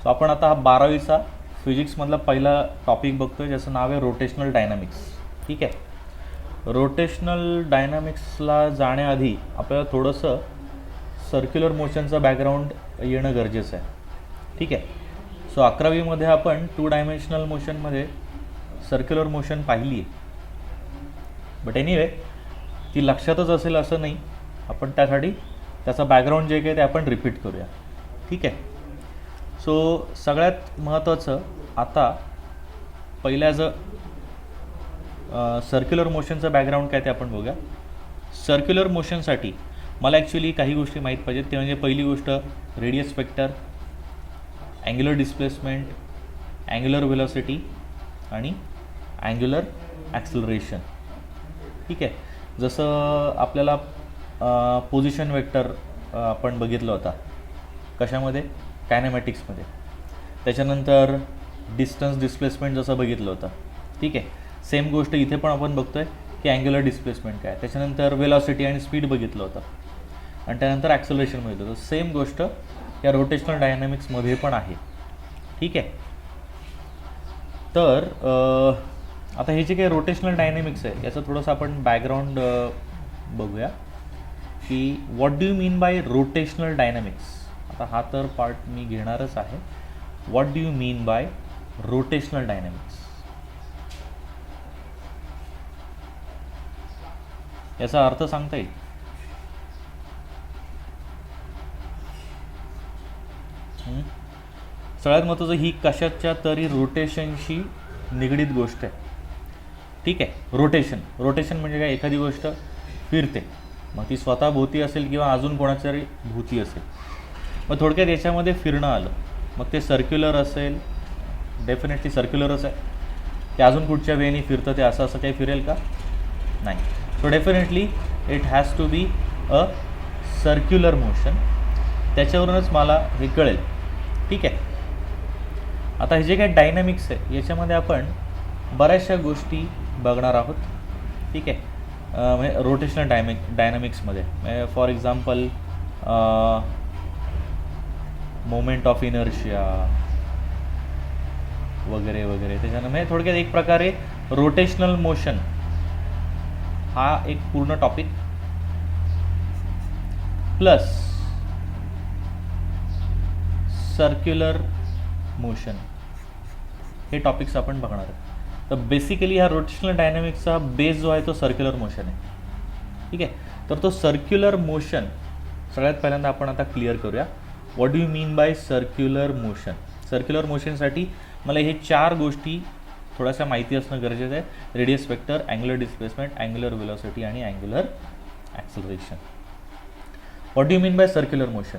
So आपण आता हा 12वीचा फिजिक्समधला पहिला टॉपिक बघतोय ज्याचं नाव आहे रोटेशनल डायनामिक्स. ठीक आहे. रोटेशनल डायनामिक्सला जाण्याआधी आपल्याला थोडंसं सर्क्युलर मोशनचं बॅकग्राऊंड येणं गरजेचं आहे. ठीक आहे. सो 11वीमध्ये आपण 2 डायमेन्शनल मोशनमध्ये सर्क्युलर मोशन पाहिली आहे. बट एनिवे ती लक्षातच असेल असं नाही, आपण त्यासाठी त्याचा बॅकग्राऊंड जे काही ते आपण रिपीट करूया. ठीक आहे. सो सगळ्यात महत्त्वाचं आता पहिल्या सर्क्युलर मोशनचं बॅकग्राऊंड काय ते आपण बघूया. सर्क्युलर मोशनसाठी मला ॲक्च्युली काही गोष्टी माहीत पाहिजेत. ते म्हणजे पहिली गोष्ट radius vector, angular displacement, angular velocity आणि अँग्युलर ॲक्सलरेशन. ठीक आहे. जसं आपल्याला पोझिशन वेक्टर आपण बघितलं होता कशामध्ये, कायनेमॅटिक्समध्ये. त्याच्यानंतर डिस्टन्स डिस्प्लेसमेंट जसं बघितलं होतं. ठीक आहे. सेम गोष्ट इथे पण आपण बघतोय की अँग्युलर डिस्प्लेसमेंट काय. त्याच्यानंतर वेलॉसिटी आणि स्पीड बघितलं होतं आणि त्यानंतर ॲक्सलरेशन बघितलं होतं. सेम गोष्ट या रोटेशनल डायनॅमिक्समध्ये पण आहे. ठीक आहे. तर आता हे जे काही रोटेशनल डायनॅमिक्स आहे याचं थोडंसं आपण बॅकग्राऊंड बघूया की what do you mean bye rotational dynamics. आता हा तर पार्ट मी घेणारच आहे. What do you mean bye rotational dynamics, याचा अर्थ सांगता येईल? सगळ्यात महत्त्वाचं, ही कशाच्या तरी रोटेशनशी निगडीत गोष्ट आहे. ठीक आहे. रोटेशन म्हणजे काय, एखादी गोष्ट फिरते, मग ती स्वतः भोवती असेल किंवा अजून कोणाच्या तरी भोवती असेल. मग थोडक्यात याच्यामध्ये फिरणं आलं, मग ते सर्क्युलर असेल, डेफिनेटली सर्क्युलरच आहे. ते अजून कुठच्या वेळेने फिरतं, ते असं काही फिरेल का? नाही. So definitely it has to be a circular motion. त्याच्यावरूनच मला हे कळेल. ठीक आहे. आता हे जे काही डायनॅमिक्स आहे याच्यामध्ये आपण बऱ्याचशा गोष्टी बघणार आहोत. ठीक आहे. म्हणजे रोटेशनल डायनॅमिक्समध्ये for example moment of inertia वगैरे वगैरे. त्याच्यानं म्हणजे थोडक्यात एक प्रकारे रोटेशनल मोशन हा एक पूर्ण टॉपिक प्लस सर्क्युलर मोशन हे टॉपिक्स आपण बघणार आहोत. तर बेसिकली हा रोटेशनल डायनॅमिक्सचा बेस जो आहे तो सर्क्युलर मोशन आहे. ठीक आहे. तर तो सर्क्युलर मोशन सगळ्यात पहिल्यांदा आपण आता क्लिअर करूया. What do you mean by circular motion. Circular मोशनसाठी मला हे 4 गोष्टी थोड्याशा माहिती असणं गरजेचं आहे. Radius vector, angular displacement, angular velocity आणि angular acceleration. What do you mean by circular motion.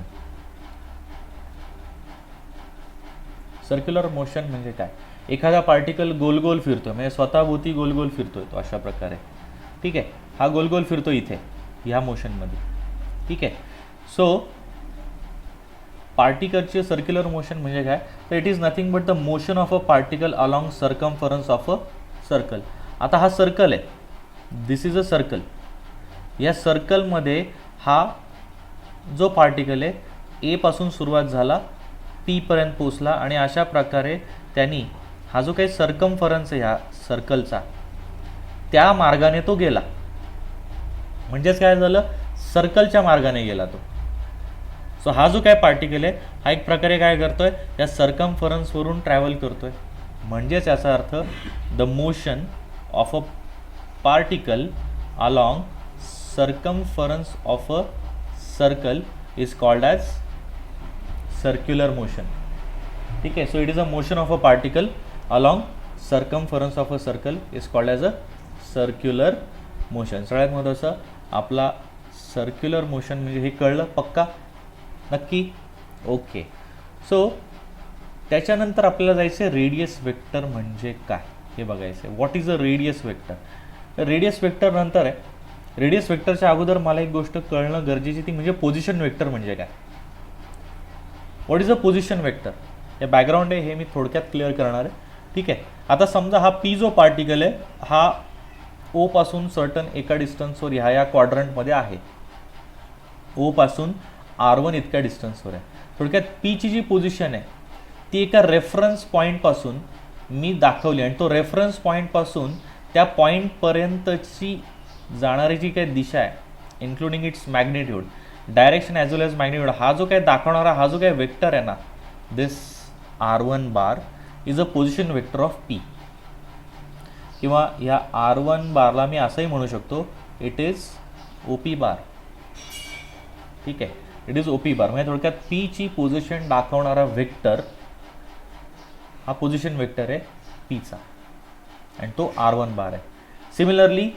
Circular motion म्हणजे काय, एखादा पार्टिकल गोल गोल फिरतो, म्हणजे स्वतःभोवती गोल गोल फिरतोय तो अशा प्रकारे. ठीक आहे. हा गोल गोल फिरतो इथे ह्या मोशनमध्ये. ठीक आहे. सो पार्टिकलचे सर्क्युलर मोशन म्हणजे काय, तर it is nothing but the motion of a particle along circumference of a circle. आता हा सर्कल आहे, दिस इज अ सर्कल. या सर्कलमध्ये हा जो पार्टिकल आहे ए पासून सुरुवात झाला, पी पर्यंत पोचला आणि अशा प्रकारे त्यांनी हा जो काही सर्कमफरन्स आहे ह्या सर्कलचा त्या मार्गाने तो गेला. म्हणजेच काय झालं, सर्कलच्या मार्गाने गेला तो. सो हा जो काय पार्टिकल आहे हा एक प्रकारे काय करतोय, या सर्कमफरन्सवरून ट्रॅव्हल करतोय. म्हणजेच याचा अर्थ the motion of a particle along circumference of a circle is called as circular motion. ठीक आहे. So it is a motion of a particle along circumference of a circle is called as a circular motion. सगळ्यात महत्त्वाचं आपला circular motion म्हणजे हे कळलं पक्का, नक्की? ओके. सो त्याच्यानंतर आपल्याला जायचं आहे रेडियस वेक्टर म्हणजे काय हे बघायचं आहे. What is a radius vector. Radius vector नंतर आहे. रेडियस वेक्टरच्या अगोदर मला एक गोष्ट कळणं गरजेची, ती म्हणजे पोझिशन वेक्टर म्हणजे काय. What is a position vector. हे बॅकग्राऊंड आहे, हे मी थोडक्यात क्लिअर करणार आहे. ठीक आहे. आता समजा हा पी जो पार्टिकल आहे हा ओ पासून सर्टन एका डिस्टन्सवर ह्या क्वाड्रंटमध्ये आहे. ओ पासून R1 इतक्या डिस्टन्सवर आहे. थोडक्यात पीची जी पोझिशन आहे ती एका रेफरन्स पॉईंटपासून मी दाखवली आणि तो रेफरन्स पॉईंटपासून त्या पॉईंटपर्यंतची जाणारी जी काही दिशा आहे including its magnitude, direction as well as magnitude, हा जो काही दाखवणारा हा जो काही वेक्टर आहे ना, दिस R1 bar is a position vector of P. किंवा या R1 बारला मी असंही म्हणू शकतो, इट इज OP बार. ठीक आहे, इट इज OP बार. म्हणजे थोडक्यात पी ची पोझिशन दाखवणारा वेक्टर हा पोझिशन वेक्टर आहे पीचा आणि तो R1 बार आहे. सिमिलरली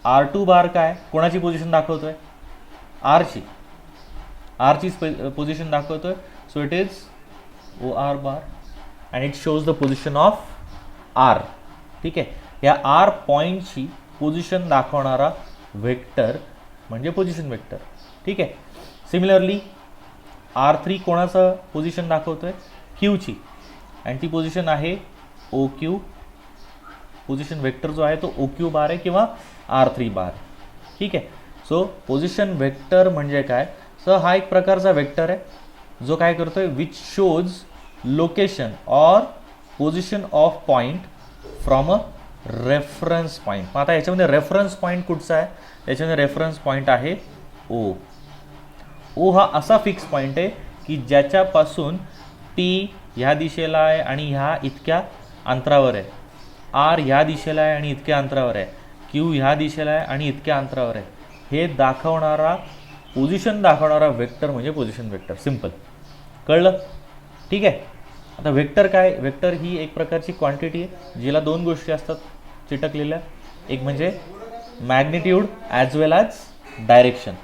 R2 बार काय, कोणाची पोझिशन दाखवतोय, आरची पोझिशन दाखवतोय. So it is OR bar and it shows the position of R. ठीक आहे, या R पॉईंटची पोझिशन दाखवणारा वेक्टर म्हणजे पोझिशन वेक्टर. ठीक आहे. सिमिलरली R3 कोणाचं पोझिशन दाखवतोय, क्यूची, आणि ती पोझिशन आहे OQ. पोझिशन वेक्टर जो आहे तो OQ बार आहे किंवा R3 बार. ठीक आहे. सो पोझिशन वेक्टर म्हणजे काय, सो हा एक प्रकारचा वेक्टर आहे जो काय करतोय, which shows location or position of point from a reference point. मग आता याच्यामध्ये रेफरन्स पॉईंट कुठचा आहे, याच्यामध्ये रेफरन्स पॉईंट आहे O हा असा फिक्स पॉईंट आहे की ज्याच्यापासून P ह्या दिशेला आहे आणि ह्या इतक्या अंतरावर आहे, R ह्या दिशेला आहे आणि इतक्या अंतरावर आहे, Q ह्या दिशेला आहे आणि इतक्या अंतरावर आहे. हे दाखवणारा पोझिशन दाखवणारा वेक्टर म्हणजे पोझिशन वेक्टर. सिम्पल, कळलं. ठीक आहे. आता वेक्टर काय, वेक्टर ही एक प्रकारची क्वांटिटी आहे जिला दोन गोष्टी असतात चिटकलेल्या, एक म्हणजे magnitude as well as direction.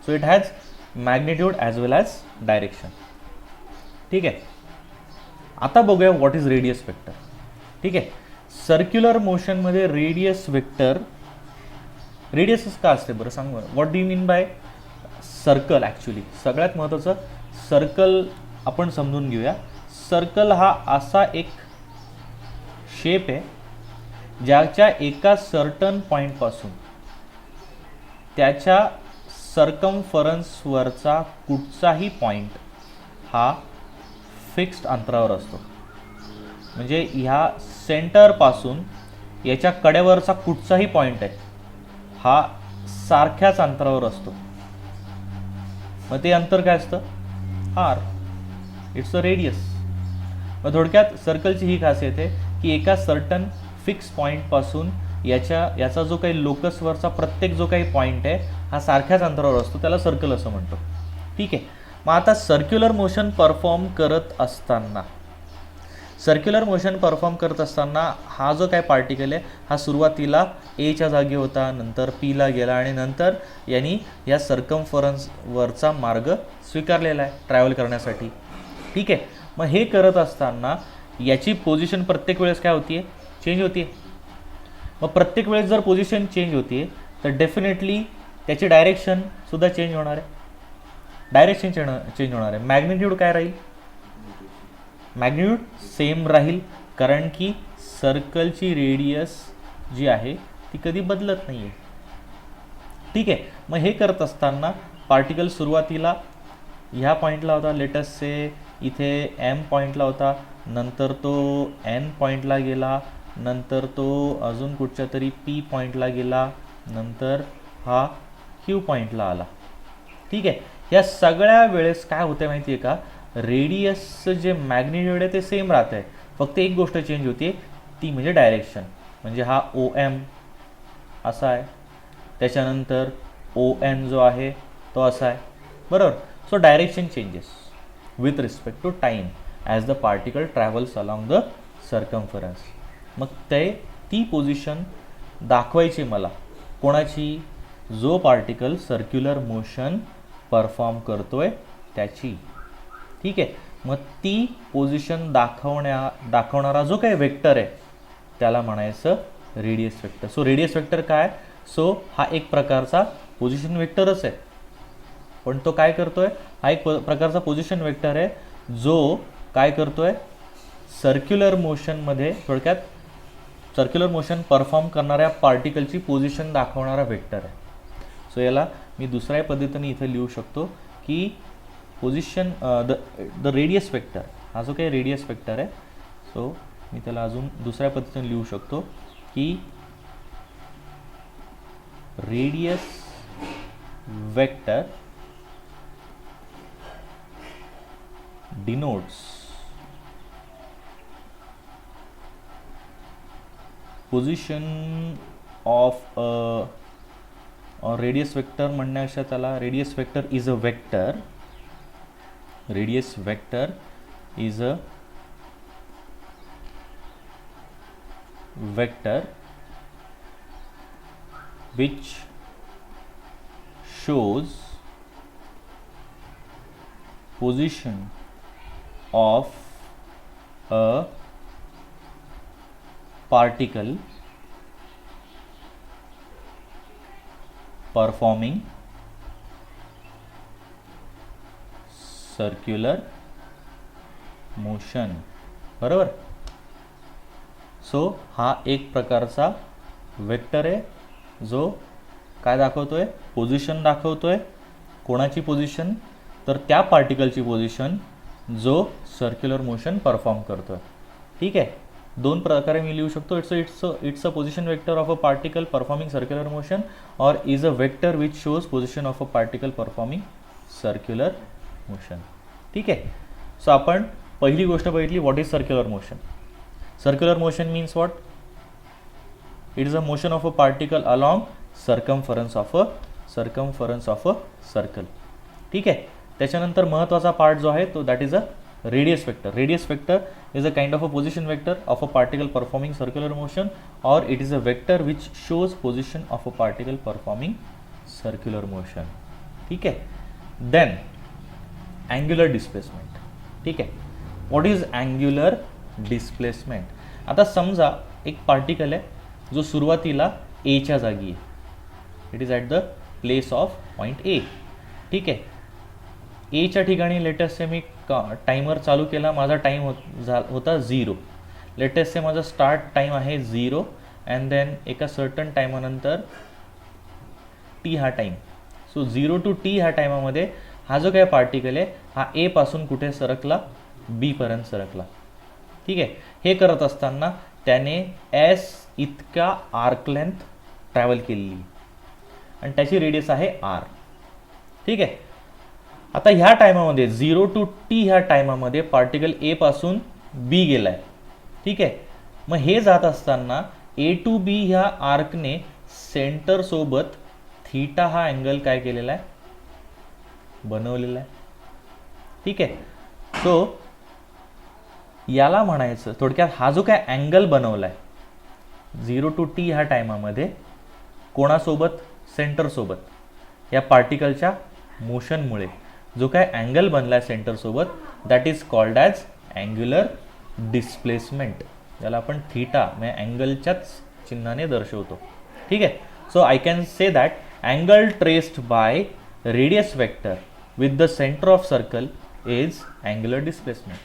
So it has magnitude as well as direction. ठीक आहे. आता बघूया व्हॉट इज रेडियस वेक्टर. ठीक आहे. सर्क्युलर मोशनमध्ये रेडियस वेक्टर, रेडियसच का असते बरं सांग बरं, what do you mean by circle. Actually सगळ्यात महत्त्वाचं सर्कल आपण समजून घेऊया. सर्कल हा असा एक शेप आहे ज्याच्या एका सर्टन पॉईंटपासून त्याच्या सर्कम्फरन्सवरचा कुठचाही पॉईंट हा फिक्स्ड अंतरावर असतो. म्हणजे ह्या सेंटरपासून याच्या कडेवरचा कुठचाही पॉईंट आहे हा सारख्याच अंतरावर असतो. मग ते अंतर काय असतं, R. It's a radius. मग थोडक्यात सर्कलची ही खासियत आहे की एका सर्टन फिक्स पॉईंटपासून याचा जो काही लोकसवरचा प्रत्येक जो काही पॉईंट आहे हा सारख्याच अंतरावर असतो, त्याला सर्कल असं म्हणतो. ठीक आहे. मग आता सर्क्युलर मोशन परफॉर्म करत असताना हा जो काय पार्टिकल आहे हा सुरुवातीला एच्या जागी होता, नंतर पीला गेला आणि नंतर यांनी या सर्कम्फरन्सवरचा मार्ग स्वीकारलेला आहे ट्रॅव्हल करण्यासाठी. ठीक आहे. मग हे करत असताना याची पोझिशन प्रत्येक वेळेस काय होतीये, चेंज होतीये. मग प्रत्येक वेळेस जर पोझिशन चेंज होतीये तर डेफिनेटली त्याची डायरेक्शन सुद्धा चेंज होणार आहे. डायरेक्शन चेंज होणार आहे. मॅग्निट्यूड काय राहील, मॅग्निट्यूड सेम राहील, कारण की सर्कलची रेडियस जी आहे ती कधी बदलत नाही आहे. ठीक आहे. मग हे करत असताना पार्टिकल सुरुवातीला ह्या पॉईंटला होता, लेटस से इथे M पॉईंटला होता, नंतर तो N पॉईंटला गेला, नंतर तो अजून कुठच्या तरी P पॉईंटला गेला, नंतर हा Q पॉईंटला आला. ठीक आहे. या सगळ्या वेळेस काय होते माहिती आहे का, रेडियसचं जे मॅग्निट्यूड आहे ते सेम राहतं आहे, फक्त एक गोष्ट चेंज होते ती म्हणजे डायरेक्शन. म्हणजे हा OM असा आहे, त्याच्यानंतर ON जो आहे तो असा आहे, बरोबर. So direction changes with respect to time as the particle travels along the circumference. मग ती पोझिशन दाखवायची मला कोणाची, जो पार्टिकल सर्क्युलर मोशन परफॉर्म करतोय त्याची. ठीक आहे. मग ती पोझिशन दाखवणारा जो काही वेक्टर आहे त्याला म्हणायचं radius vector. So radius vector काय, सो हा एक प्रकारचा पोझिशन वेक्टरच आहे, पण तो काय करतोय, हा एक प्रकारचा पोझिशन वेक्टर आहे जो काय करतोय, सर्क्युलर मोशनमध्ये थोडक्यात सर्क्युलर मोशन परफॉर्म करणाऱ्या पार्टिकलची पोझिशन दाखवणारा वेक्टर आहे. सो याला मी दुसऱ्या पद्धतीने इथे लिहू शकतो की पोझिशन द रेडियस वेक्टर, हा जो काही रेडियस वेक्टर आहे, सो मी त्याला अजून दुसऱ्या पद्धतीने लिहू शकतो की radius vector denotes position of radius vector म्हणण्यापेक्षा त्याला radius vector is a vector, radius vector is a vector which shows position of a particle performing circular motion. बरोबर. सो हा एक प्रकारचा वेक्टर आहे जो काय दाखवतोय, पोझिशन दाखवतोय. कोणाची पोझिशन, तर त्या पार्टिकलची पोझिशन जो सर्क्युलर मोशन परफॉर्म करतोय. ठीक आहे, दोन प्रकारे मी लिहू शकतो. It's a position vector of a particle performing circular motion or is a vector which shows position of a particle performing circular motion. ठीक आहे. सो आपण पहिली गोष्ट बघितली, what is circular motion. Circular motion means what? It is a motion of a particle along circumference of a circle. ठीक आहे. त्याच्यानंतर महत्त्वाचा पार्ट जो आहे तो that is a radius vector. Radius vector is a kind of a position vector of a particle performing circular motion or it is a vector which shows position of a particle performing circular motion. ठीक आहे. Then angular displacement. ठीक आहे. What is angular displacement. आता समजा एक particle आहे जो सुरुवातीला एच्या जागी आहे, it is at the place of point A. ठीक आहे. एच्या ठिकाणी लेटेस्ट से मी टाइमर चालू केला, माझा टाईम होता 0. लेटेस्ट से माझा स्टार्ट टाईम आहे 0 अँड देन एका सर्टन टायमानंतर टी हा टाईम. सो 0 to t ह्या टायमामध्ये हा जो काय पार्टिकल आहे हा ए पासून कुठे सरकला, बी पर्यंत सरकला. ठीक आहे. हे करत असताना त्याने एस इतका आर्क लेंथ ट्रॅव्हल केलेली आणि त्याची रेडियस आहे आर. ठीक आहे. आता ह्या टायमामध्ये 0 to t ह्या टायमामध्ये पार्टिकल ए पासून बी गेलाय. ठीक आहे. मग हे जात असताना ए टू बी ह्या आर्कने सेंटर सोबत थीटा हा अँगल काय केलेला आहे, बनवलेला आहे. ठीक आहे. सो याला म्हणायचं थोडक्यात, हा जो काय अँगल बनवलाय 0 to t ह्या टायमामध्ये कोणासोबत, सेंटर सोबत, या पार्टिकलच्या मोशनमुळे जो काय अँगल बनलाय सेंटर सोबत that is called as angular displacement. याला आपण थीटा म्हणजे अँगलच्याच चिन्हाने दर्शवतो. ठीक आहे. So I can say that angle traced by radius vector with the centre of circle is angular displacement.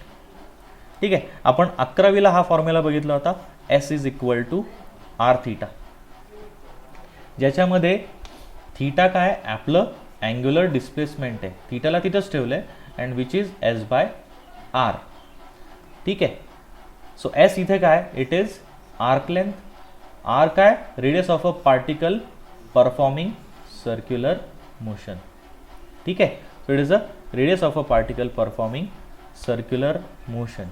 ठीक आहे. आपण 11वीला हा फॉर्म्युला बघितला होता, S is equal to R theta, ज्याच्यामध्ये थीटा काय आपलं अँग्युलर डिस्प्लेसमेंट आहे. थीटाला तिथंच ठेवलं आहे and which is S by R. ठीक आहे. सो एस इथे काय, it is arc length, R काय radius of a particle performing circular motion. ठीक आहे. So it is a radius of a particle performing circular motion.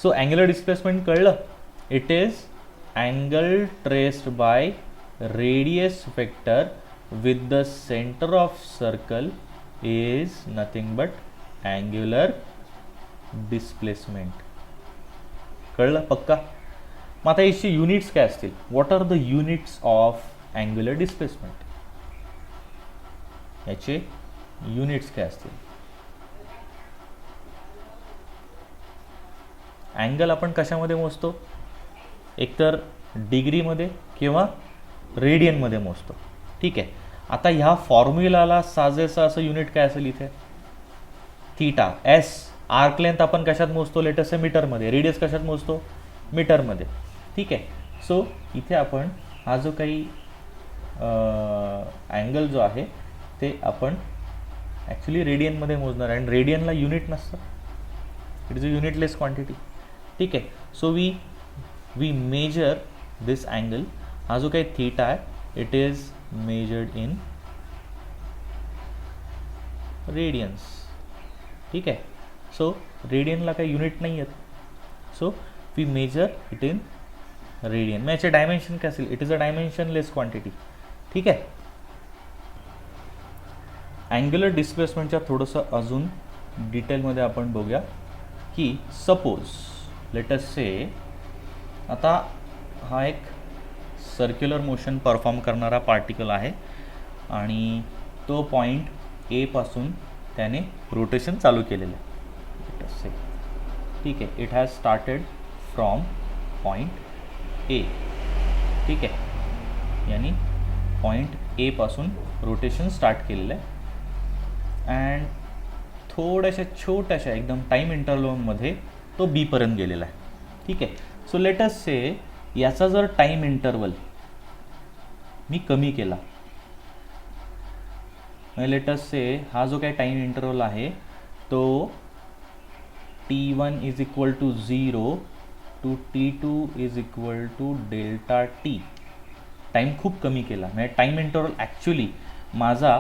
So angular displacement कळलं. It is angle traced by radius vector with the centre of circle is nothing but angular displacement. कळलं पक्का. मग आता याची units काय असतील, what are the units of angular displacement. याचे units काय असतील. अँगल आपण कशामध्ये मोजतो, एकतर डिग्रीमध्ये किंवा रेडियनमध्ये मोजतो. ठीक आहे. आता ह्या फॉर्म्युलाला साजेसं असं युनिट काय असेल इथे, थीटा. एस आर्क लेंथ आपण कशात मोजतो, लेटेस्ट मीटरमध्ये. रेडियस कशात मोजतो, मीटरमध्ये. ठीक आहे. सो इथे आपण हा जो काही अँगल जो आहे ते आपण ॲक्च्युली रेडियनमध्ये मोजणार आहे, आणि रेडियनला युनिट नसतं, it is a unitless quantity. ठीक आहे. So we measure this angle, हा जो काही थीटा आहे it is measured in radians. ठीक आहे. सो रेडियनला काही युनिट नाही आहेत, so we measure it in radian. मग याचे डायमेन्शन काय असेल, it is a dimensionless quantity. ठीक आहे. अँग्युलर डिस्प्लेसमेंटच्या थोडंसं अजून डिटेलमध्ये आपण बघूया की सपोज लेट अस से आता हा एक सर्क्युलर मोशन परफॉर्म करणारा पार्टिकल आहे आणि तो पॉईंट ए पासून त्याने रोटेशन चालू केलेलं आहे. लेट अस से ठीक आहे, it has started from point A. ठीक आहे, यानी पॉईंट ए पासून रोटेशन स्टार्ट केलेलं आहे अँड थोड्याशा छोट्याशा एकदम टाईम इंटरवलमध्ये तो बीपर्यंत गेलेला आहे. ठीक आहे. सो लेट अस से याचा जर टाईम इंटरवल मी कमी केला, लेट अस से हा जो काही टाईम इंटरवल आहे तो T1 is equal to 0 to T2 is equal to delta T. Time खूप कमी केला, म्हणजे टाईम इंटरवल ॲक्च्युली माझा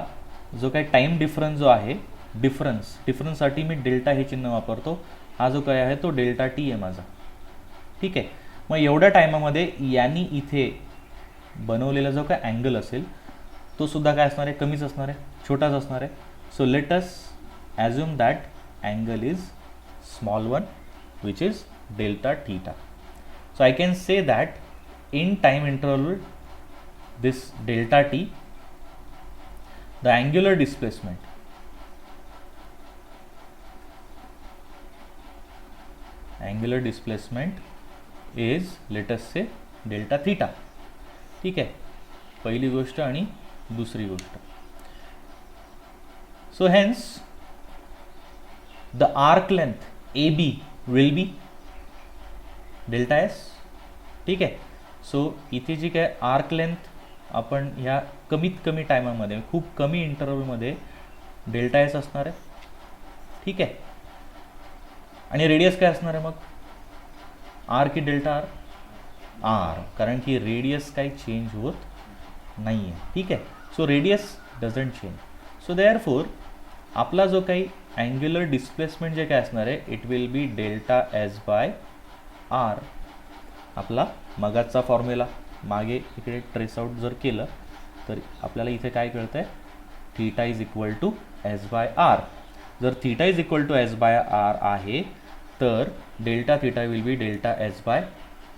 जो काही टाईम डिफरन्स जो आहे, डिफरन्ससाठी मी डेल्टा हे चिन्ह वापरतो, हा जो काय आहे तो डेल्टा टी आहे माझा. ठीक आहे. मग एवढ्या टायमामध्ये यांनी इथे बनवलेला जो काय अँगल असेल तो सुद्धा काय असणार आहे, कमीच असणार आहे, छोटाच असणार आहे. So let us assume that angle is small one which is delta theta. So I can say that in time interval this delta T the angular displacement is let us say delta theta. ठीक आहे, पहिली गोष्ट आणि दुसरी गोष्ट. So hence the arc length AB will be delta S. ठीक आहे. So इथे जी काय आर्क लेंथ आपण ह्या कमीत कमी टायमामध्ये, खूप कमी इंटरवलमध्ये डेल्टा एस असणार आहे. ठीक आहे. आणि रेडियस काय असणार आहे मग, आर की डेल्टा आर? आर, कारण की रेडियस काही चेंज होत नाही आहे. ठीक आहे. So radius doesn't change. So therefore आपला जो काही अँग्युलर डिस्प्लेसमेंट जे काय असणार आहे it will be delta S by R. आपला मगाचा फॉर्म्युला मागे इकडे ट्रेस आउट जर केलं तर आपल्याला इथे काय कळतं आहे, theta is equal to S by R. जर theta is equal to S by R आहे तर delta theta will be delta S by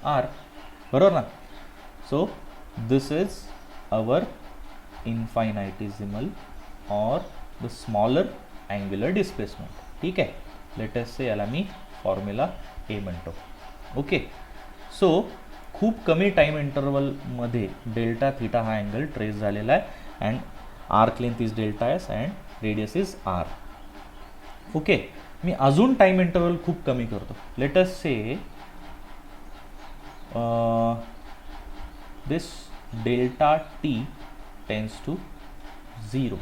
R. बरोबर ना. So this is our infinitesimal or the smaller angular displacement. ठीक आहे. Late us से याला मी formula ए म्हणतो. Okay. So खूप कमी टाईम इंटरवलमध्ये डेल्टा थीटा हा अँगल ट्रेस झालेला आहे and arc length is delta S and radius is R. Okay. मी अजून टाईम इंटरवल खूप कमी करतो. Let us say this delta T tends to 0.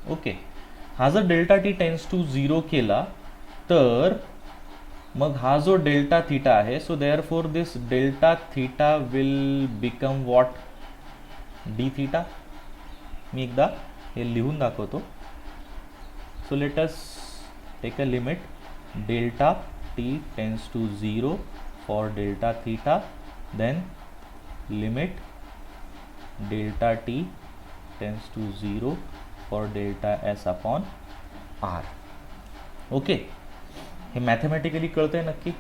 Okay. हा जर डेल्टा टी टेन्स टू 0 केला तर मग हा जो डेल्टा थीटा आहे, so therefore this delta theta will become what, D theta. मी एकदा हे लिहून दाखवतो. So let us take a limit delta T tends to 0 for delta theta, then limit delta T tends to 0 for delta S upon R. Okay. हे mathematically कळतं आहे नक्की?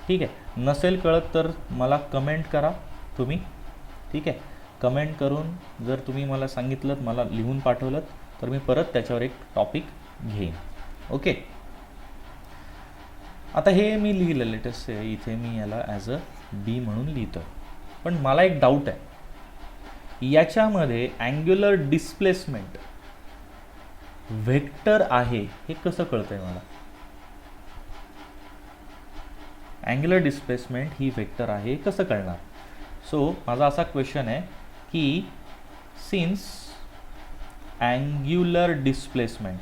ठीक आहे. नसेल कळत तर मला कमेंट करा तुम्ही. ठीक आहे. कमेंट करून जर तुम्ही मला सांगितलं, मला लिहून पाठवलं तर मी परत त्याच्यावर एक टॉपिक घेईन. ओके. आता हे मी लिहिलं लेट अस से, इथे मी याला ॲज अ बी म्हणून लिहितो. पण मला एक डाऊट आहे, याच्यामध्ये अँग्युलर डिस्प्लेसमेंट व्हेक्टर आहे हे कसं कळतंय मला? अँग्युलर डिस्प्लेसमेंट ही वेक्टर आहे कसं कळणार? सो माझा असा क्वेश्चन आहे की सिन्स अँग्युलर डिस्प्लेसमेंट.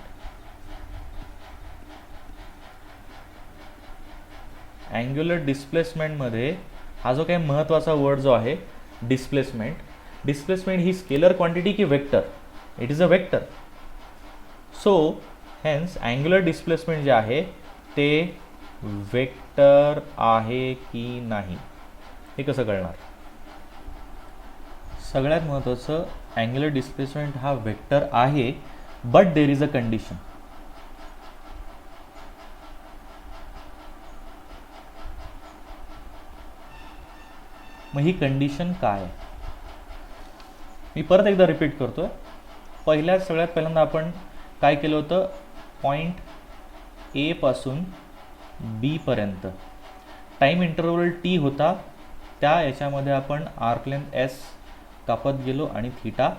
अँग्युलर डिस्प्लेसमेंटमध्ये हा जो काही महत्त्वाचा वर्ड जो आहे डिस्प्लेसमेंट, डिस्प्लेसमेंट ही स्केलर क्वांटिटी की vector? It is a vector. So hence angular displacement जे आहे ते वेक्टर आहे की नाही हे कसं कळणार? सगळ्यात महत्त्वाचं, अँग्युलर डिस्प्लेसमेंट हा वेक्टर आहे, but there is a condition. मग ही कंडिशन काय? मी परत एकदा रिपीट करतोय. सगळ्यात पहिल्यांदा आपण काय केलं होतं? पॉईंट ए पासून बी पर्यंत टाइम इंटरवल टी होता, त्या याच्यामध्ये आपण आर्क लेंथ एस कापत गेलो आणि थीटा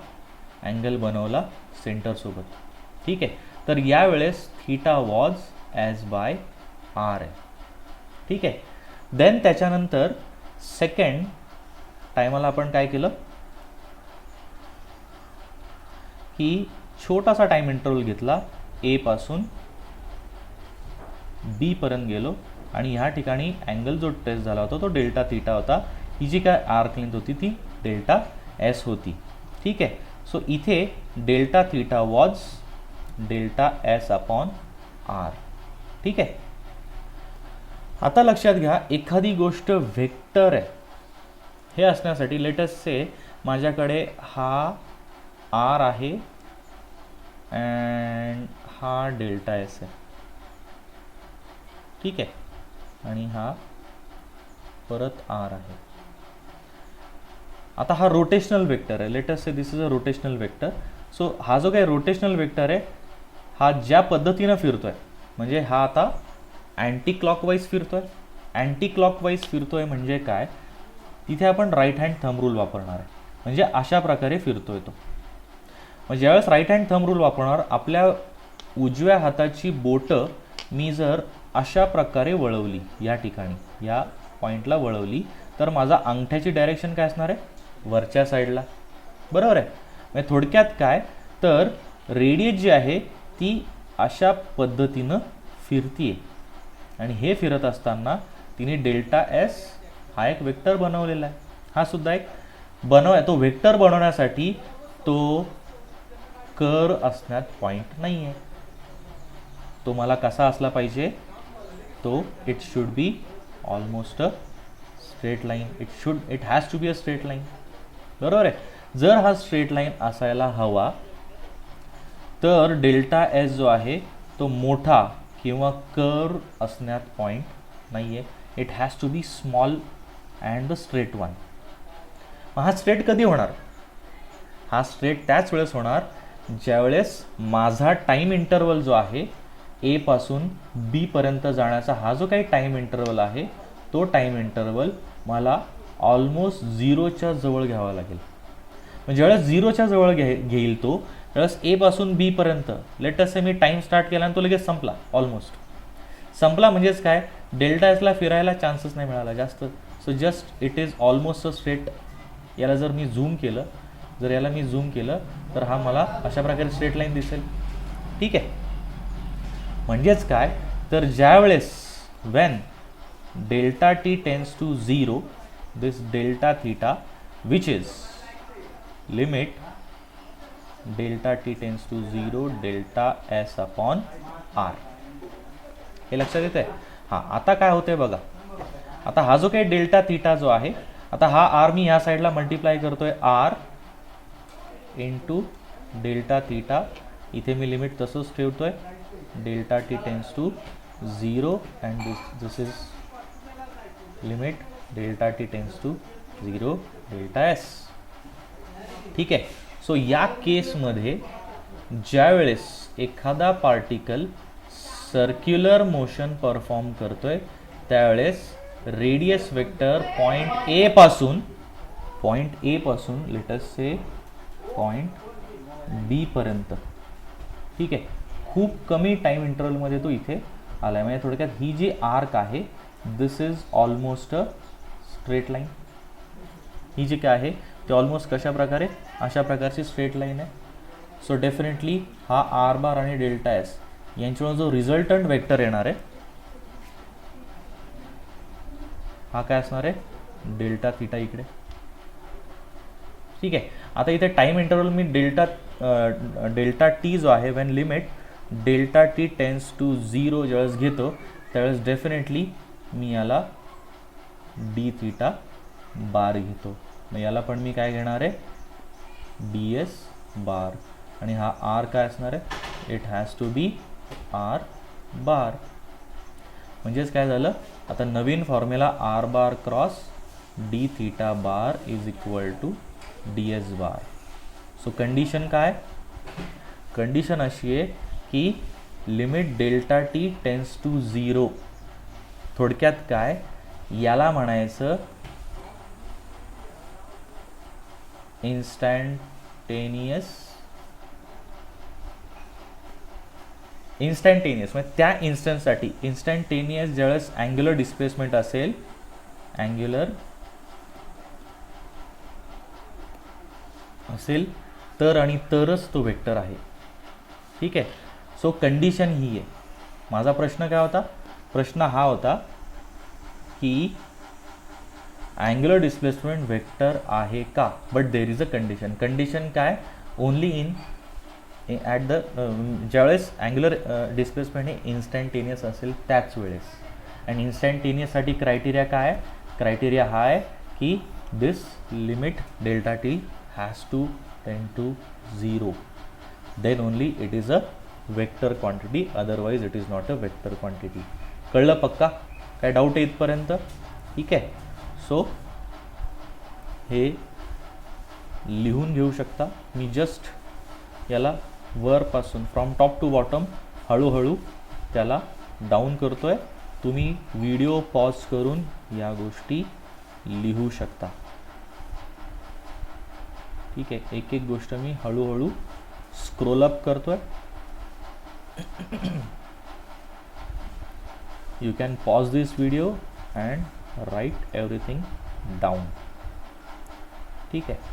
अँगल बनवला सेंटर सोबत. ठीक आहे. तर यावेळेस theta was S by R आहे. ठीक आहे. देन त्याच्यानंतर सेकंड टायमाला आपण काय केलं की छोटासा टाइम इंटरवल घेतला, ए पासून बी पर्यंत गेलो आणि ह्या ठिकाणी अँगल जो टेस्ट झाला होता तो डेल्टा थीटा होता. ही जी काय आर्क लेंथ होती ती डेल्टा एस होती. ठीक आहे. सो इथे delta theta was delta S upon R. ठीक आहे. आता लक्षात घ्या, एखादी गोष्ट व्हेक्टर आहे हे असण्यासाठी लेट अस से माझ्याकडे हा आर आहे अँड हा डेल्टा एस आहे. ठीक आहे. आणि हा परत आर आहे. आता हा रोटेशनल वेक्टर आहे. Late us say this is a rotational vector. So हा जो काही रोटेशनल वेक्टर आहे हा ज्या पद्धतीनं फिरतोय, म्हणजे हा आता अँटी क्लॉकवाईज फिरतोय. अँटी क्लॉकवाईज फिरतोय म्हणजे काय? तिथे आपण राईट हँड थंब रूल वापरणार आहे. म्हणजे अशा प्रकारे फिरतोय तो. मग ज्यावेळेस राईट हँड थंब रूल वापरणार, आपल्या उजव्या हाताची बोटं मी जर अशा प्रकारे वळवली, या ठिकाणी या पॉईंटला वळवली, तर माझा अंगठ्याची डायरेक्शन काय असणार आहे? वरच्या साईडला. बरोबर आहे. म्हणजे थोडक्यात काय, तर रेडियस जी आहे ती अशा पद्धतीनं फिरतीये आणि हे फिरत असताना तिने डेल्टा एस हा एक वेक्टर बनवलेला आहे. हा सुद्धा एक तो वेक्टर बनवण्यासाठी तो कर्व असण्यात पॉईंट नाही आहे. तो मला कसा असला पाहिजे? तो it should be almost a straight line. It has to be a straight line. बरोबर आहे. जर हा स्ट्रेट लाईन असायला हवा तर डेल्टा एस जो आहे तो मोठा किंवा कर्व असण्यात पॉईंट नाही आहे. It has to be small and the straight one. हा स्ट्रेट कधी होणार? हा स्ट्रेट त्याच वेळेस होणार ज्यावेळेस माझा टाइम इंटरवल जो आहे ए पासून बी पर्यंत जाण्याचा हा जो काही टाइम इंटरवल आहे तो टाइम इंटरवल मला ऑलमोस्ट झिरोच्या जवळ घ्यावा लागेल. म्हणजे ज्यावेळेस झिरोच्या जवळ घेईल तो, त्यावेळेस ए पासून बी पर्यंत लेट अस से मी टाइम स्टार्ट केला आणि तो लगेच संपला. ऑलमोस्ट संपला म्हणजेच काय? डेल्टा एसला फिरायला चान्सेस नाही मिळाला जास्त. So just it is almost a straight. याला जर मी झूम केलं, तर हा मला अशा प्रकारे स्ट्रेट लाईन दिसेल. ठीक आहे. म्हणजेच काय, तर ज्यावेळेस when delta T tends to 0, this delta theta which is limit delta T tends to 0 delta S upon R. हे लक्षात येत आहे? हां. आता काय होतंय बघा. आता हा जो काही डेल्टा थीटा जो आहे, आता हा आर मी ह्या साईडला मल्टिप्लाय करतोय आर इंटू डेल्टा थीटा. इथे मी लिमिट तसंच ठेवतोय delta T tends to 0 and this is limit delta T tends to 0 delta S. ठीक आहे. सो या केसमध्ये ज्यावेळेस एखादा पार्टिकल सर्क्युलर मोशन परफॉर्म करतोय त्यावेळेस रेडियस वेक्टर पॉईंट ए पासून लेट अस से पॉईंट बी पर्यंत, ठीक आहे, खूप कमी टाइम इंटरवलमध्ये तो इथे आला आहे. म्हणजे थोडक्यात ही जी आर्क आहे this is almost a straight line. ही जी काय आहे ते ऑलमोस्ट कशा प्रकारे? अशा प्रकारची स्ट्रेट लाईन आहे. सो डेफिनेटली हा आर बार आणि डेल्टा एस यांच्यावर जो रिझल्टंट वेक्टर येणार आहे हा काय असणार आहे, डेल्टा थीटा इकडे. ठीक आहे. आता इथे टाइम इंटरवल मी डेल्टा टी जो आहे, when limit delta T tends to 0 ज्यावेळेस घेतो त्यावेळेस डेफिनेटली मी याला डी थीटा बार घेतो. मग याला पण मी काय घेणार आहे, डी एस बार. आणि हा आर काय असणार आहे, it has to be R bar. म्हणजेच काय झालं, आता नवीन formula R bar cross D theta bar is equal to D S bar. So condition काय, कंडिशन अशी आहे की limit delta T tends to 0. थोडक्यात काय, याला म्हणायचं इन्स्टंटेनियस म्हणजे त्या इन्स्टंटसाठी इन्स्टंटेनियस ज्यावेळेस अँग्युलर डिस्प्लेसमेंट असेल, तर आणि तरच तो वेक्टर आहे. ठीक आहे. सो कंडिशन ही आहे. माझा प्रश्न काय होता, प्रश्न हा होता की अँग्युलर डिस्प्लेसमेंट वेक्टर आहे का, but there is a condition. Condition काय, ओनली इन ॲट द ज्यावेळेस अँग्युलर डिस्प्लेसमेंट हे इन्स्टंटेनियस असेल त्याच वेळेस. अँड इन्स्टंटेनियससाठी क्रायटेरिया काय आहे, क्रायटेरिया हा आहे की this limit delta T has to tend to 0, then only it is a vector quantity, otherwise it is not a vector quantity. कळलं पक्का, काय डाऊट आहे इथपर्यंत? ठीक आहे. सो हे लिहून घेऊ शकता. मी जस्ट याला वरपासून फ्रॉम टॉप टू बॉटम हळूहळू त्याला डाऊन करतोय. तुम्ही व्हिडिओ पॉज करून या गोष्टी लिहू शकता. ठीक आहे. एक एक गोष्ट मी हळूहळू स्क्रोल अप करतोय. You can pause this video and write everything down. ठीक आहे.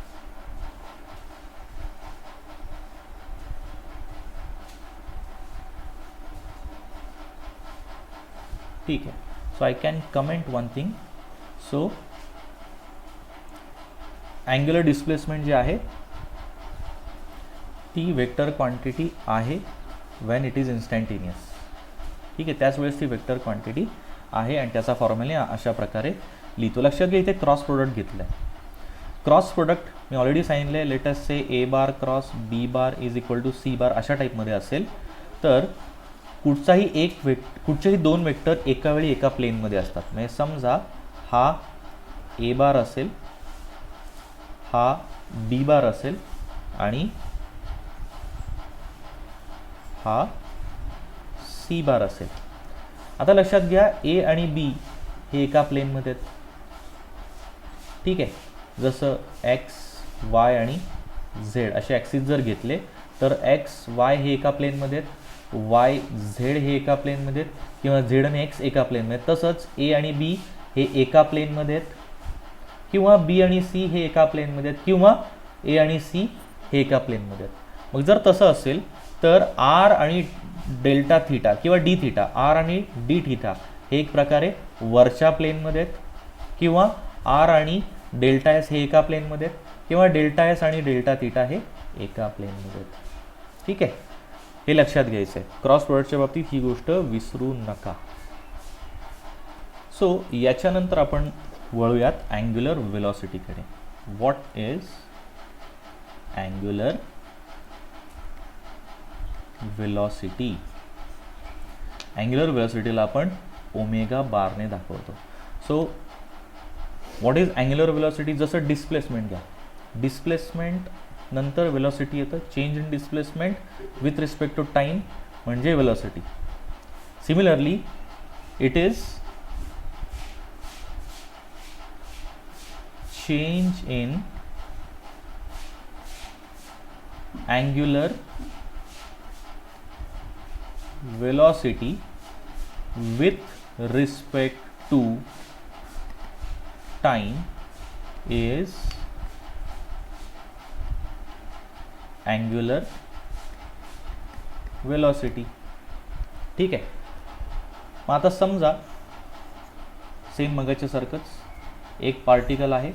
ठीक आहे. So I can comment one thing. So angular displacement जे आहे ती वेक्टर क्वांटिटी आहे व्हेन इट इज इन्स्टंटेनियस. ठीक आहे. त्याच वेळेस ती वेक्टर क्वांटिटी आहे आणि त्याचा फॉर्म्युला अशा प्रकारे लिहितो. लक्षात घ्या, इथे क्रॉस प्रोडक्ट घेतलं आहे. क्रॉस प्रोडक्ट मी ऑलरेडी सांगितलं आहे, let's say A bar cross B bar is equal to C bar अशा टाईपमध्ये असेल तर कुठचेही दोन वेक्टर एका वेळी एका प्लेनमध्ये असतात. म्हणजे समजा हा ए बार असेल, हा बी बार असेल आणि हा सी बार असेल. आता लक्षात घ्या, ए आणि बी हे एका प्लेनमध्ये आहेत. ठीक आहे. जसं एक्स वाय आणि झेड असे ॲक्सिस जर घेतले तर एक्स वाय हे एका प्लेनमध्ये आहेत, वाय झेड हे एका प्लेनमध्ये आहेत, किंवा झेड आणि एक्स एका प्लेनमध्ये आहेत. तसंच ए आणि बी हे एका प्लेनमध्ये आहेत, किंवा बी आणि सी हे एका प्लेनमध्ये आहेत, किंवा ए आणि सी हे एका प्लेनमध्ये आहेत. मग जर तसं असेल तर आर आणि डेल्टा थीटा किंवा डी थीटा, आर आणि डी थीटा हे एक प्रकारे वरच्या प्लेनमध्ये आहेत, किंवा आर आणि डेल्टा एस हे एका प्लेनमध्ये आहेत, किंवा डेल्टा एस आणि डेल्टा थीटा हे एका प्लेनमध्ये आहेत. ठीक आहे. हे लक्षात घ्यायचं आहे. क्रॉस प्रोडक्टच्या बाबतीत ही गोष्ट विसरू नका. सो याच्यानंतर आपण वळूयात अँग्युलर वेलॉसिटीकडे. What is angular velocity? Angular वेलॉसिटीला आपण ओमेगा बारने दाखवतो. So what is angular velocity? जसं डिस्प्लेसमेंट घ्या, डिस्प्लेसमेंट नंतर वेलॉसिटी येतं, change in displacement with respect to time म्हणजे velocity. Similarly it is change in angular velocity with respect to time is angular velocity. ठीक आहे. मग आता समजा सेम मगाच्या सारखंच एक पार्टिकल आहे,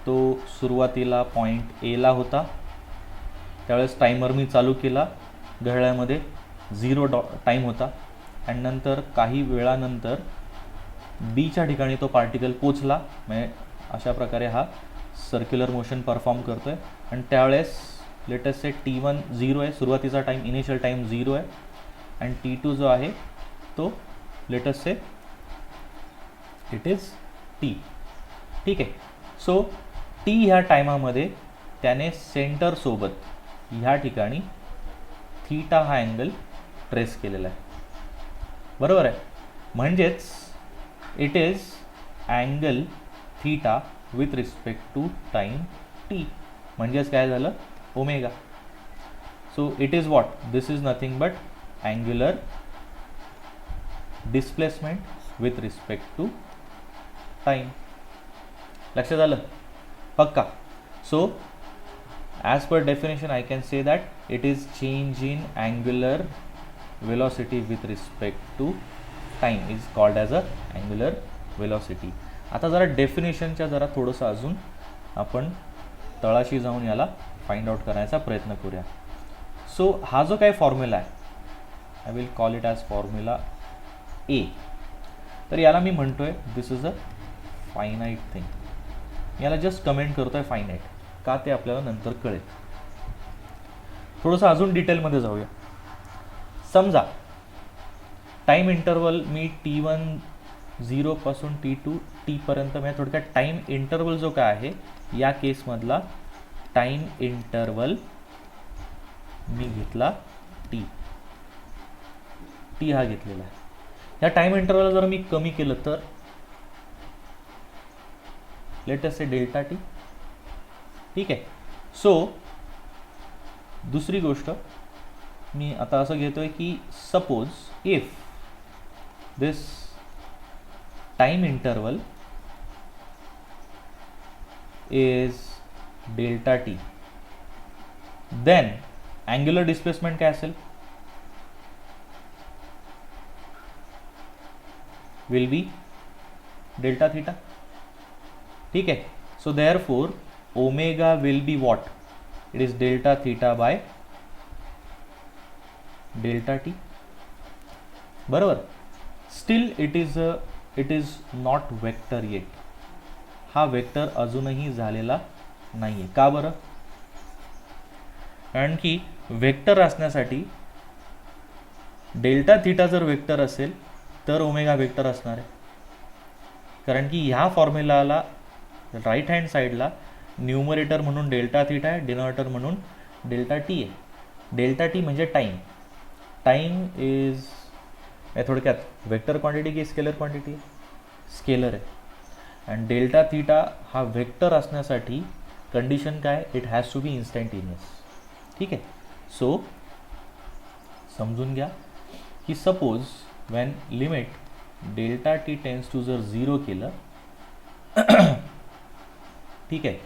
तो सुरुवातीला पॉईंट एला होता, त्यावेळेस टायमर मी चालू केला, घड्याळामध्ये 0 टाईम होता, आणि नंतर काही वेळानंतर बीच्या ठिकाणी तो पार्टिकल पोचला. म्हणजे अशा प्रकारे हा सर्क्युलर मोशन परफॉर्म करतो आहे. आणि त्यावेळेस लेटेस्ट से T1 0 आहे, सुरुवातीचा टाईम इनिशियल टाईम 0 आहे, आणि T2 जो आहे तो latest say it is T. ठीक आहे. सो T ह्या टायमामध्ये त्याने सेंटरसोबत ह्या ठिकाणी थीटा हा अँगल ट्रेस केलेला आहे. बरोबर आहे. म्हणजेच it is angle theta with respect to time T. म्हणजेच काय झालं, omega. So it is what, this is nothing but angular displacement with respect to time. लक्षात आलं? पक्का. So as per definition I can say that it is change in angular velocity with respect to time is called as a angular velocity. आता जरा डेफिनेशनच्या जरा थोडंसं अजून आपण तळाशी जाऊन याला फाइंड आउट करण्याचा प्रयत्न करूया. सो हा जो काही फॉर्म्युला आहे, I will call it as formula A. तर याला मी म्हणतोय this is a finite thing. याला जस्ट कमेंट करतोय फायनाईट, का ते आपल्याला नंतर कळेल. थोडंसं अजून डिटेलमध्ये जाऊया. समजा टाईम इंटरवल मी T1 0 पासून T2 T पर्यंत, म्हणजे थोडक्यात टाईम इंटरवल जो काय आहे या केसमधला टाईम इंटरवल मी घेतला T हा घेतलेला आहे. या टाईम इंटरवल जर मी कमी केलं तर लेट अस से डेल्टा टी. ठीक आहे. सो दुसरी गोष्ट मी आता असं घेतोय की suppose if this time interval is delta T, then angular displacement काय असेल, विल बी डेल्टा थीटा. ठीक आहे. So therefore omega will be what? It is delta theta by delta t. बरोबर. Still it is not vector yet. हा vector अजूनही झालेला नाही आहे. का बरं? कारण की वेक्टर असण्यासाठी डेल्टा थीटा जर वेक्टर असेल तर ओमेगा वेक्टर असणार आहे. कारण की ह्या फॉर्म्युलाला राईट हँड साईडला न्यूमरेटर म्हणून डेल्टा थीटा आहे, डिनॉमिनेटर म्हणून डेल्टा टी आहे. डेल्टा टी म्हणजे टाईम. टाईम इज थोडक्यात वेक्टर क्वांटिटी की स्केलर क्वांटिटी आहे, स्केलर आहे. आणि डेल्टा थीटा हा वेक्टर असण्यासाठी कंडिशन काय, it has to be instantaneous. ठीक आहे. सो समजून घ्या की suppose when limit delta T tends to जर 0 केलं, ठीक आहे,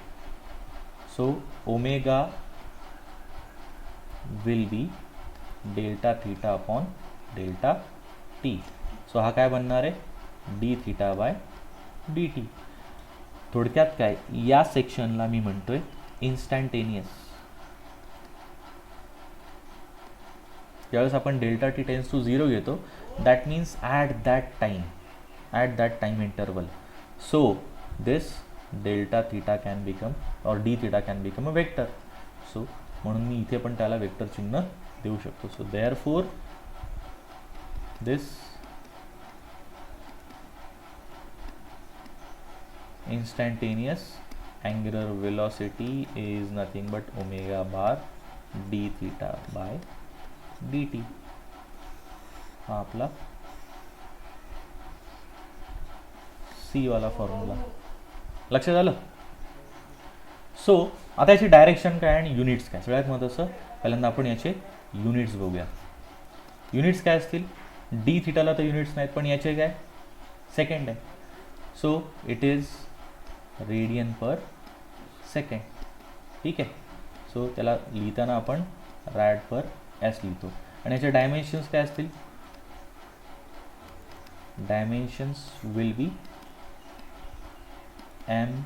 so omega will be delta theta upon delta T. So हा काय बनणार आहे, D theta by d T. थोडक्यात काय, या सेक्शनला मी म्हणतोय इन्स्टंटेनियस. ज्यावेळेस आपण डेल्टा टी टेन्स टू 0 घेतो, that means at that time interval. So this delta theta can become or D theta can become a vector. So म्हणून मी इथे पण त्याला वेक्टर चिन्ह देऊ शकतो. So therefore this instantaneous angular velocity is nothing but omega bar d theta by dt. हा आपला सी वाला फॉर्म्युला. लक्षात आलं? सो आता याची डायरेक्शन काय आणि युनिट्स काय, सगळ्यात महत्त्वाचं पहिल्यांदा आपण याचे युनिट्स बघूया. युनिट्स काय असतील, डी थिटाला तर युनिट्स नाहीत, पण याचे काय सेकंड आहे. So it is radian per second. ठीक आहे. सो त्याला लिहिताना आपण रॅड पर एस लिहितो. आणि याचे डायमेन्शन्स काय असतील? Dimensions will be M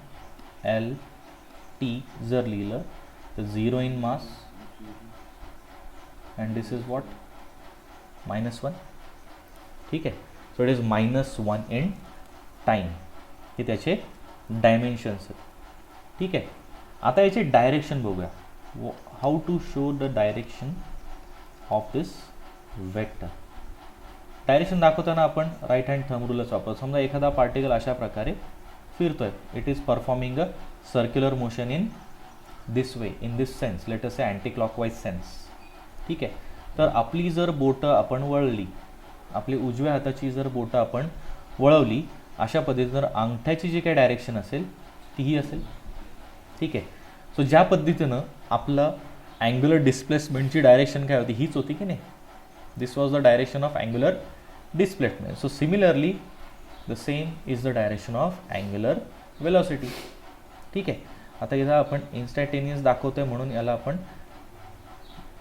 L T जर लिहिलं तर 0 in mass and this is what -1. ठीक आहे. So it is -1 in time. हे त्याचे डायमेन्शन्स आहेत. ठीक आहे. आता याचे डायरेक्शन बघूया. How to show the direction of this vector. Direction दाखवताना आपण राईट हँड थंब रूलच वापरतो. समजा एखादा पार्टिकल अशा प्रकारे फिरतोय. It is performing a circular motion in this way, in this sense, late us say anti clockwise sense. ठीक आहे. तर आपली जर बोटं आपण वळली, आपली उजव्या हाताची जर बोटं आपण वळवली अशा पद्धतीनं अंगठ्याची जी काही डायरेक्शन असेल तीही असेल. ठीक आहे. सो ज्या पद्धतीनं आपलं अँग्युलर डिस्प्लेसमेंटची डायरेक्शन काय होती? हीच होती की नाही? This was the direction of angular displacement. So similarly the same is the direction of angular velocity. ठीक आहे. आता इथं आपण इन्स्टंटेनियस दाखवतोय म्हणून याला आपण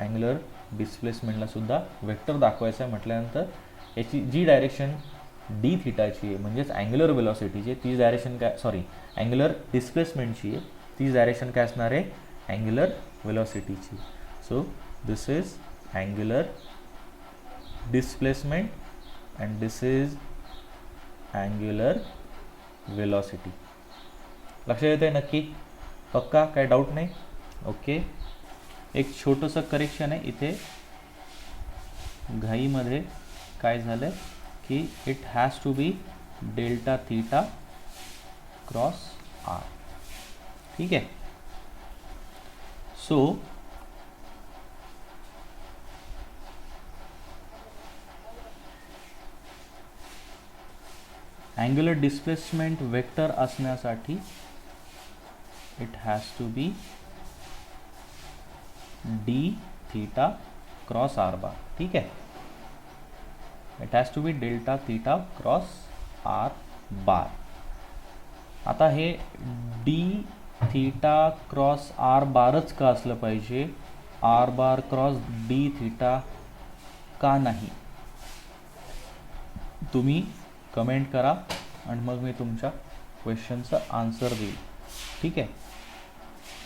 अँग्युलर डिस्प्लेसमेंटला सुद्धा वेक्टर दाखवायचं आहे म्हटल्यानंतर याची जी डायरेक्शन डी थिटाची आहे म्हणजेच अँग्युलर वेलॉसिटीची आहे तीच डायरेक्शन काय, सॉरी अँग्युलर डिस्प्लेसमेंटची आहे तीच डायरेक्शन काय असणार आहे? अँग्युलर वेलॉसिटीची. So this is angular displacement and this is angular velocity. लक्षात येतं आहे नक्की? पक्का? काय डाऊट नाही? ओके. एक छोटंसं करेक्शन आहे इथे. घाईमध्ये काय झालं की it has to be delta theta cross R. ठीक आहे. सो अँग्युलर डिस्प्लेसमेंट वेक्टर असण्यासाठी it has to be D theta cross R bar. ठीक आहे. It has to be delta theta cross R bar. आता हे डी थीटा क्रॉस आर बारच का असलं पाहिजे? R bar cross D theta का नाही? तुम्ही कमेंट करा आणि मग मी तुमच्या क्वेश्चनचं आन्सर देईल. ठीक आहे.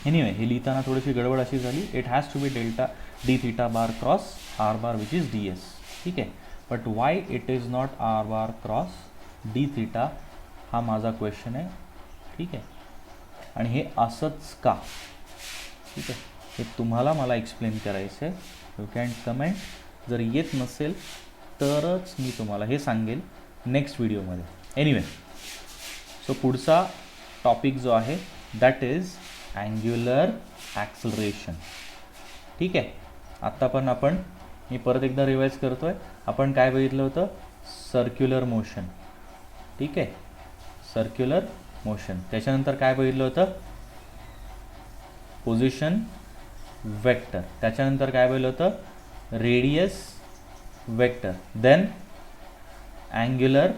एनिवे हे लिहिताना थोडीशी गडबड अशी झाली. It has to be delta D theta bar cross R bar which is D S. ठीक आहे. But why it is not R bar cross D theta हा माझा क्वेश्चन आहे. ठीक आहे. आणि हे असंच का? ठीक आहे. हे तुम्हाला मला एक्सप्लेन करायचं आहे. You can comment. जर येत नसेल तरच मी तुम्हाला हे सांगेल नेक्स्ट व्हिडिओमध्ये. एनिवे सो पुढचा टॉपिक जो आहे दॅट इज अँग्युलर ॲक्सलरेशन. ठीक आहे. आत्ता पण आपण मी परत एकदा रिवाईज करतो आहे. आपण काय बघितलं होतं? Circular motion. ठीक आहे. Circular motion. त्याच्यानंतर काय बघितलं होतं? Position vector. त्याच्यानंतर काय बघितलं होतं? Radius vector. Then angular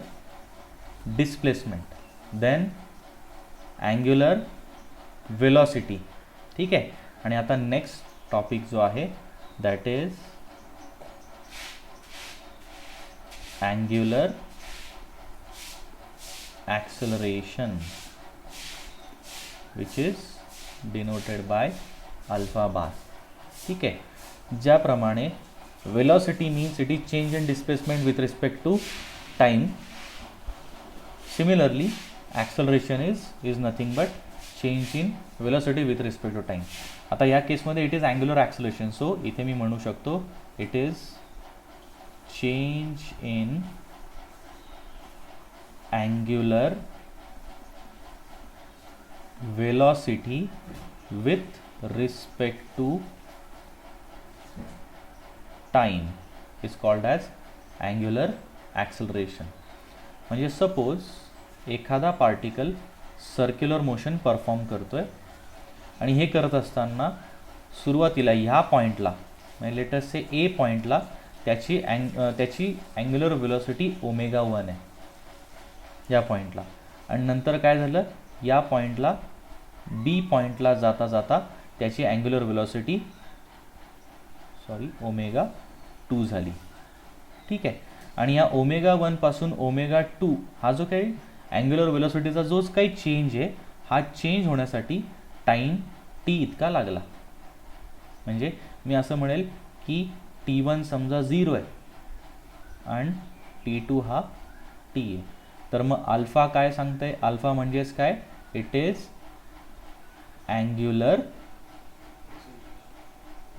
displacement. Then angular velocity. ठीक आहे. आणि आता नेक्स्ट टॉपिक जो आहे that is angular acceleration which is denoted by alpha bar. ठीक आहे. ज्याप्रमाणे velocity means it is change in displacement with respect to time. Similarly acceleration is nothing but change in velocity with respect to time. आता या केसमध्ये it is angular acceleration. So इथे मी म्हणू शकतो it is change in angular velocity with respect to time is called as angular acceleration. म्हणजे suppose एखादा particle circular motion perform करतोय आणि हे करत असताना सुरुवातीला ह्या पॉईंटला म्हणजे लेटस से ए पॉईंटला त्याची अँग्युलर वेलॉसिटी ω1 आहे या पॉईंटला. आणि नंतर काय झालं? या पॉईंटला बी पॉईंटला जाता जाता त्याची अँग्युलर वेलॉसिटी ओमेगा 2 झाली. ठीक आहे. आणि या ओमेगा 1 पासून ओमेगा 2 हा जो काही अँग्युलर वेलोसिटीचा जो काही चेंज आहे हा चेंज होण्यासाठी टाईम टी इतका लागला. म्हणजे मी असं म्हणेल की T1 समजा 0 आहे आणि T2 हा T आहे. तर मग अल्फा काय सांगतंय? अल्फा म्हणजेच काय? It is angular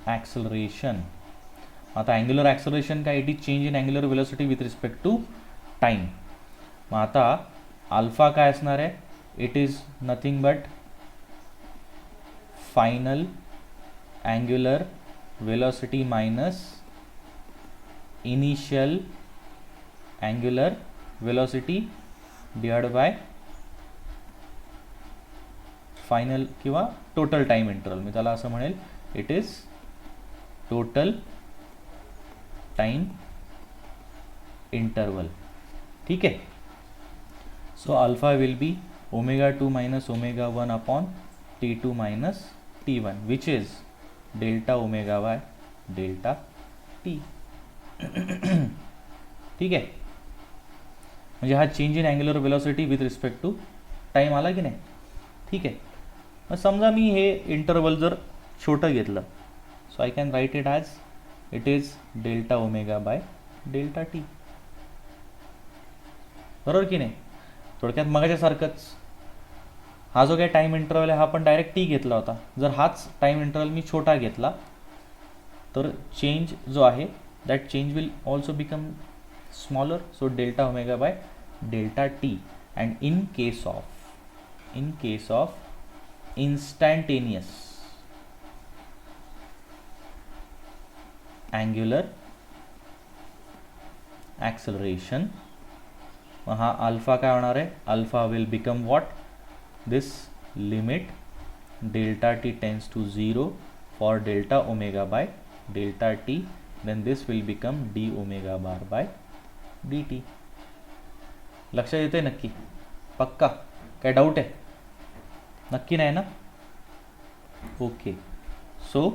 acceleration. आता अँग्युलर ॲक्सलरेशन काय? It is change in angular velocity with respect to time. मग आता अल्फा काय असणार आहे? It is nothing but final angular velocity minus initial angular velocity divide by final किंवा total time interval. मी त्याला असं म्हणेल it is total time interval. ठीक आहे. So alpha will be omega 2 minus omega 1 upon T2 minus T1 which is delta omega by delta t. ठीक आहे. म्हणजे हा change in angular velocity with respect to time आला की नाही. ठीक आहे. मग समजा मी हे इंटरवल जर छोटं घेतलं, so I can write it as it is delta omega by delta T. बरोबर की नाही. थोडक्यात मगाच्यासारखंच हा जो काही टाईम इंटरवल आहे हा आपण डायरेक्ट टी घेतला होता. जर हाच टाईम इंटरवल मी छोटा घेतला तर चेंज जो आहे that change will also become smaller. So delta omega by delta t. And in case of instantaneous angular acceleration, मग हा अल्फा काय होणार आहे? Alpha will become what? This limit delta T tends to 0 for delta omega by delta T. Then this will become d omega bar by d t. लक्षात येते नक्की? पक्का? काय डाऊट आहे? नक्की नाही ना? ओके. सो